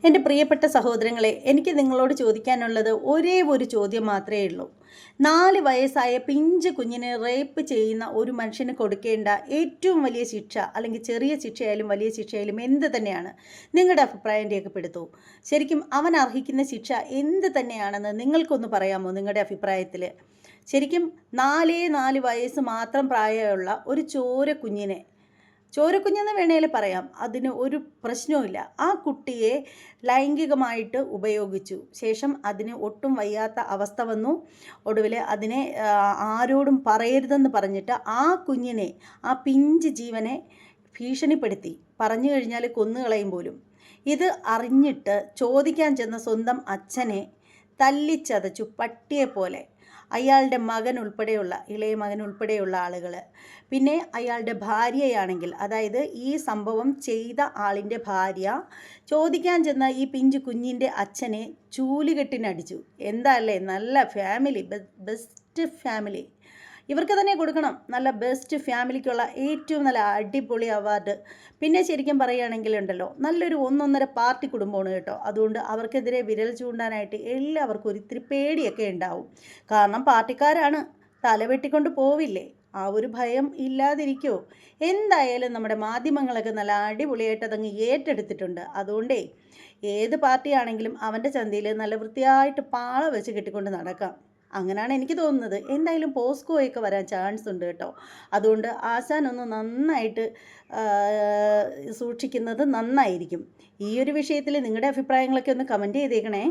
എൻ്റെ പ്രിയപ്പെട്ട സഹോദരങ്ങളെ, എനിക്ക് നിങ്ങളോട് ചോദിക്കാനുള്ളത് ഒരേ ഒരു ചോദ്യം മാത്രമേ ഉള്ളൂ. 4 വയസ്സായ പിഞ്ച് കുഞ്ഞിനെ റേപ്പ് ചെയ്യുന്ന ഒരു മനുഷ്യന് കൊടുക്കേണ്ട ഏറ്റവും വലിയ ശിക്ഷ, അല്ലെങ്കിൽ ചെറിയ ശിക്ഷയായാലും വലിയ ശിക്ഷയായാലും എന്ത് തന്നെയാണ്? നിങ്ങളുടെ അഭിപ്രായം രേഖപ്പെടുത്തൂ. ശരിക്കും അവൻ അർഹിക്കുന്ന ശിക്ഷ എന്ത് തന്നെയാണെന്ന് നിങ്ങൾക്കൊന്ന് പറയാമോ നിങ്ങളുടെ അഭിപ്രായത്തിൽ? ശരിക്കും 4 വയസ്സ് മാത്രം പ്രായമുള്ള ഒരു ചോരക്കുഞ്ഞെന്ന് വേണേൽ പറയാം, അതിന് ഒരു പ്രശ്നവുമില്ല. ആ കുട്ടിയെ ലൈംഗികമായിട്ട് ഉപയോഗിച്ചു, ശേഷം അതിന് ഒട്ടും വയ്യാത്ത അവസ്ഥ വന്നു. ഒടുവിൽ അതിനെ ആരോടും പറയരുതെന്ന് പറഞ്ഞിട്ട് ആ പിഞ്ച് ജീവനെ ഭീഷണിപ്പെടുത്തി, പറഞ്ഞു കഴിഞ്ഞാൽ കൊന്നുകളയും പോലും. ഇത് അറിഞ്ഞിട്ട് ചോദിക്കാൻ ചെന്ന സ്വന്തം അച്ഛനെ തല്ലിച്ചതച്ചു പട്ടിയെപ്പോലെ. അയാളുടെ ഇളയ മകൻ ഉൾപ്പെടെയുള്ള ആളുകൾ, പിന്നെ അയാളുടെ ഭാര്യയാണെങ്കിൽ, അതായത് ഈ സംഭവം ചെയ്ത ആളിൻ്റെ ഭാര്യ ചോദിക്കാൻ ചെന്ന ഈ പിഞ്ചു കുഞ്ഞിൻ്റെ അച്ഛനെ ചൂലുകെട്ടിനടിച്ചു. എന്താ അല്ലേ, നല്ല ഫാമിലി, ബെസ്റ്റ് ഫാമിലി. ഇവർക്ക് തന്നെ കൊടുക്കണം നല്ല ബെസ്റ്റ് ഫാമിലിക്കുള്ള ഏറ്റവും നല്ല അടിപൊളി അവാർഡ്. പിന്നെ ശരിക്കും പറയുകയാണെങ്കിൽ ഉണ്ടല്ലോ, നല്ലൊരു ഒന്നൊന്നര പാർട്ടി കുടുംബമാണ് കേട്ടോ. അതുകൊണ്ട് അവർക്കെതിരെ വിരൽ ചൂണ്ടാനായിട്ട് എല്ലാവർക്കും ഒരിത്തിരി പേടിയൊക്കെ ഉണ്ടാവും. കാരണം പാർട്ടിക്കാരാണ്, തലവെട്ടിക്കൊണ്ട് പോവില്ലേ, ആ ഒരു ഭയം ഇല്ലാതിരിക്കുമോ? എന്തായാലും നമ്മുടെ മാധ്യമങ്ങളൊക്കെ നല്ല അടിപൊളിയായിട്ട് അതങ്ങ് ഏറ്റെടുത്തിട്ടുണ്ട്. അതുകൊണ്ടേ ഏത് പാർട്ടിയാണെങ്കിലും അവൻ്റെ ചന്തയിൽ നല്ല വൃത്തിയായിട്ട് പാള വെച്ച് കെട്ടിക്കൊണ്ട് നടക്കാം. അങ്ങനെയാണ് എനിക്ക് തോന്നുന്നത്. എന്തായാലും പോസ്കോയൊക്കെ വരാൻ ചാൻസ് ഉണ്ട് കേട്ടോ. അതുകൊണ്ട് ആശാനൊന്ന് നന്നായിട്ട് സൂക്ഷിക്കുന്നത് നന്നായിരിക്കും. ഈ ഒരു വിഷയത്തിൽ നിങ്ങളുടെ അഭിപ്രായങ്ങളൊക്കെ ഒന്ന് കമൻറ്റ് ചെയ്തേക്കണേ.